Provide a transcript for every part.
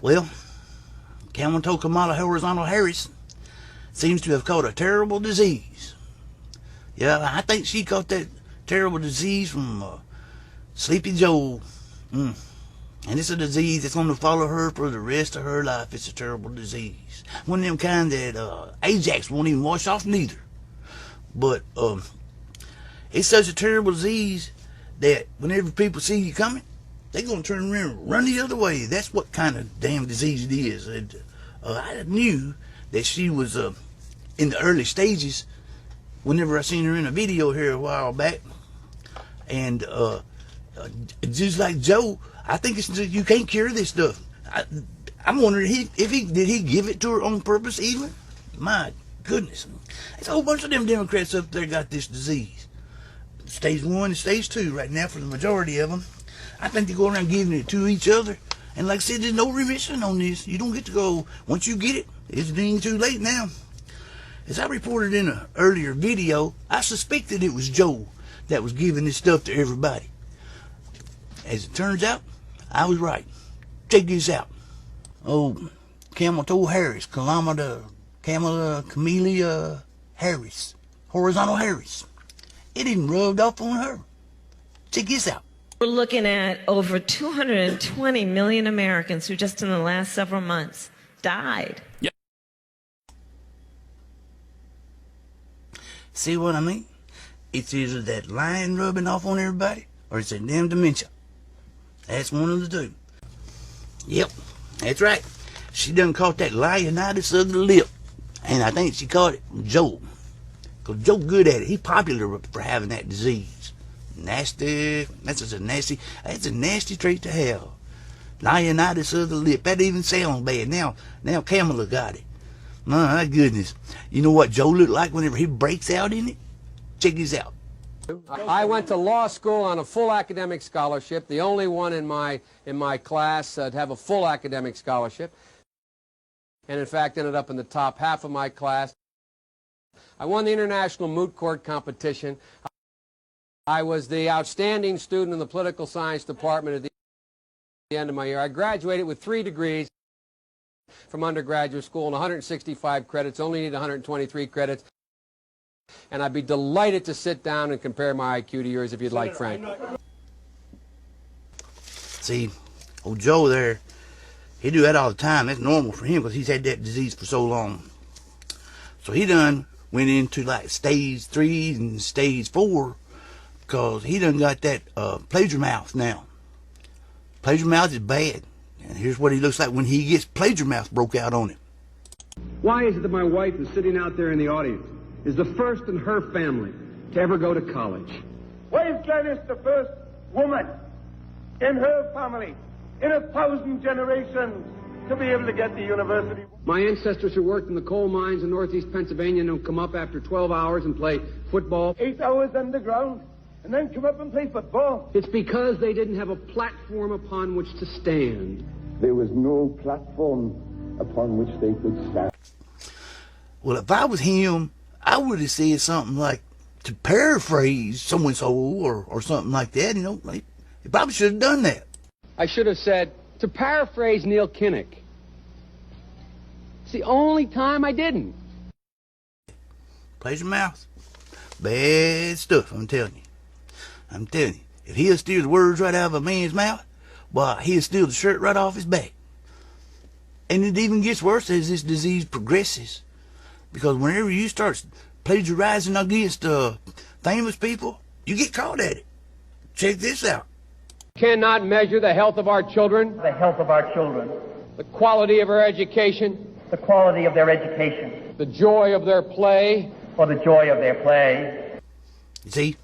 Well, Kamala told Kamala Horizontal Harris seems to have caught a terrible disease. Yeah, I think she caught that terrible disease from Sleepy Joe. And it's a disease that's going to follow her for the rest of her life. It's a terrible disease. One of them kind that Ajax won't even wash off neither. But it's such a terrible disease that whenever people see you coming, they're going to turn around and run the other way. That's what kind of damn disease it is. I knew that she was in the early stages whenever I seen her in a video here a while back. And just like Joe, I think it's just, you can't cure this stuff. I'm wondering did he give it to her on purpose even? My goodness. There's a whole bunch of them Democrats up there got this disease. Stage 1 and stage 2 right now for the majority of them. I think they go around giving it to each other. And like I said, there's no remission on this. You don't get to go, once you get it, it's being too late now. As I reported in an earlier video, I suspected it was Joe that was giving this stuff to everybody. As it turns out, I was right. Check this out. Oh, Kamala told Harris, Kamala Harris, Horizontal Harris. It even rubbed off on her. Check this out. We're looking at over 220 million Americans who just in the last several months died. Yep. See what I mean? It's either that line rubbing off on everybody or it's that damn dementia. That's one of the two. Yep, that's right. She done caught that lionitis of the lip. And I think she caught it from Joe. Because Joe good at it. He popular for having that disease. Nasty. That's a nasty trait to have. Lionitis of the lip. That even sounds bad. Now Kamala got it. My goodness. You know what Joe looked like whenever he breaks out in it? Check this out. I went to law school on a full academic scholarship, the only one in my class to have a full academic scholarship, and in fact ended up in the top half of my class. I won the international moot court competition. I was the outstanding student in the political science department at the end of my year. I graduated with 3 degrees from undergraduate school and 165 credits, only need 123 credits. And I'd be delighted to sit down and compare my IQ to yours if you'd like, Frank. See, old Joe there, he do that all the time. That's normal for him because he's had that disease for so long. So he done went into like stage 3 and stage 4 because he done got that plagiar mouth now. Plagiar mouth is bad. And here's what he looks like when he gets plagiar mouth broke out on him. Why is it that my wife is sitting out there in the audience? Is the first in her family to ever go to college? Why is Gladys the first woman in her family, in 1,000 generations, to be able to get to university? My ancestors who worked in the coal mines in northeast Pennsylvania don't come up after 12 hours and play football. 8 hours underground, and then come up and play football. It's because they didn't have a platform upon which to stand. There was no platform upon which they could stand. Well, if I was him, I would have said something like, to paraphrase so-and-so or something like that, you know. Like, he probably should have done that. I should have said, to paraphrase Neil Kinnock, it's the only time I didn't. Plagiar mouth. Bad stuff, I'm telling you. I'm telling you. If he'll steal the words right out of a man's mouth, well, he'll steal the shirt right off his back. And it even gets worse as this disease progresses. Because whenever you start plagiarizing against famous people, you get caught at it. Check this out. Cannot measure the health of our children, The health of our children, the quality of our education, the quality of their education, the joy of their play, or the joy of their play. You see,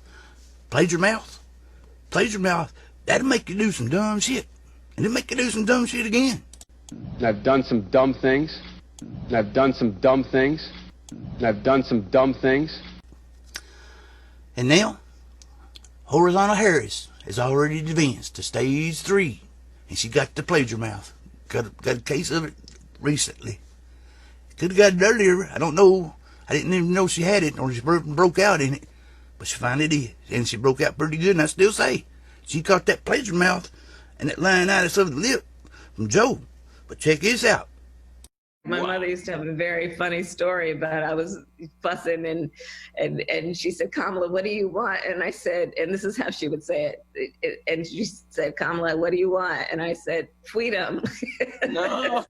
plagiar mouth, that'll make you do some dumb shit. And it'll make you do some dumb shit again. I've done some dumb things. I've done some dumb things. I've done some dumb things. And now, Horizontal Harris has already advanced to stage 3. And she got the plagiar mouth. Got a case of it recently. Could have got it earlier. I don't know. I didn't even know she had it or she broke out in it. But she finally did. And she broke out pretty good. And I still say, she caught that plagiar mouth and that lionitis of the lip from Joe. But check this out. My mother used to have a very funny story about I was fussing and she said, Kamala, what do you want? And I said, and this is how she would say it. And she said, Kamala, what do you want? And I said, freedom. No.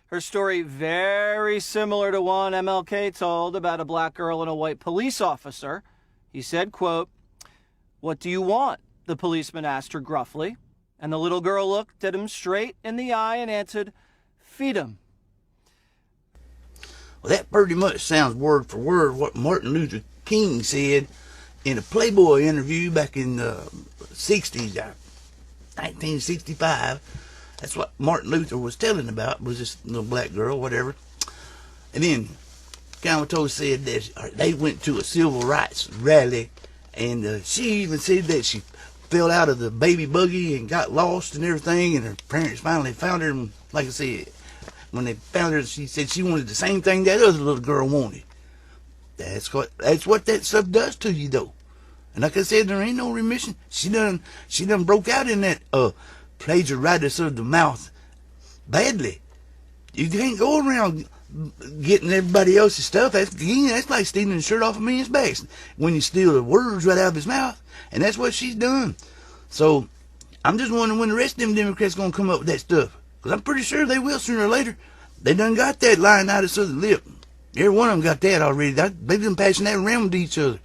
Her story very similar to one MLK told about a black girl and a white police officer. He said, quote, "What do you want?" the policeman asked her gruffly. And the little girl looked at him straight in the eye and answered, "Freedom." Well, that pretty much sounds word for word what Martin Luther King said in a Playboy interview back in the 60s, 1965. That's what Martin Luther was telling about, was this little black girl, whatever. And then Kamala said that they went to a civil rights rally, and she even said that she fell out of the baby buggy and got lost and everything, and her parents finally found her. And like I said, when they found her, she said she wanted the same thing that other little girl wanted. That's what that stuff does to you, though. And like I said, there ain't no remission. She done broke out in that plagiaritis of the mouth badly. You can't go around getting everybody else's stuff. That's like stealing the shirt off a man's back when you steal the words right out of his mouth. And that's what she's done. So I'm just wondering when the rest of them Democrats going to come up with that stuff. Because I'm pretty sure they will sooner or later. They done got that lying out of the lip. Every one of them got that already. They've been passing that around with each other.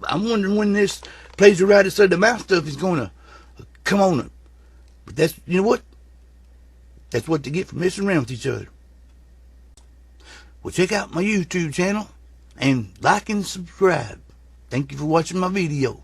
I'm wondering when this plagiaritis of the mouth stuff is going to come on them. But that's, you know what? That's what they get for messing around with each other. Well, check out my YouTube channel and like and subscribe. Thank you for watching my video.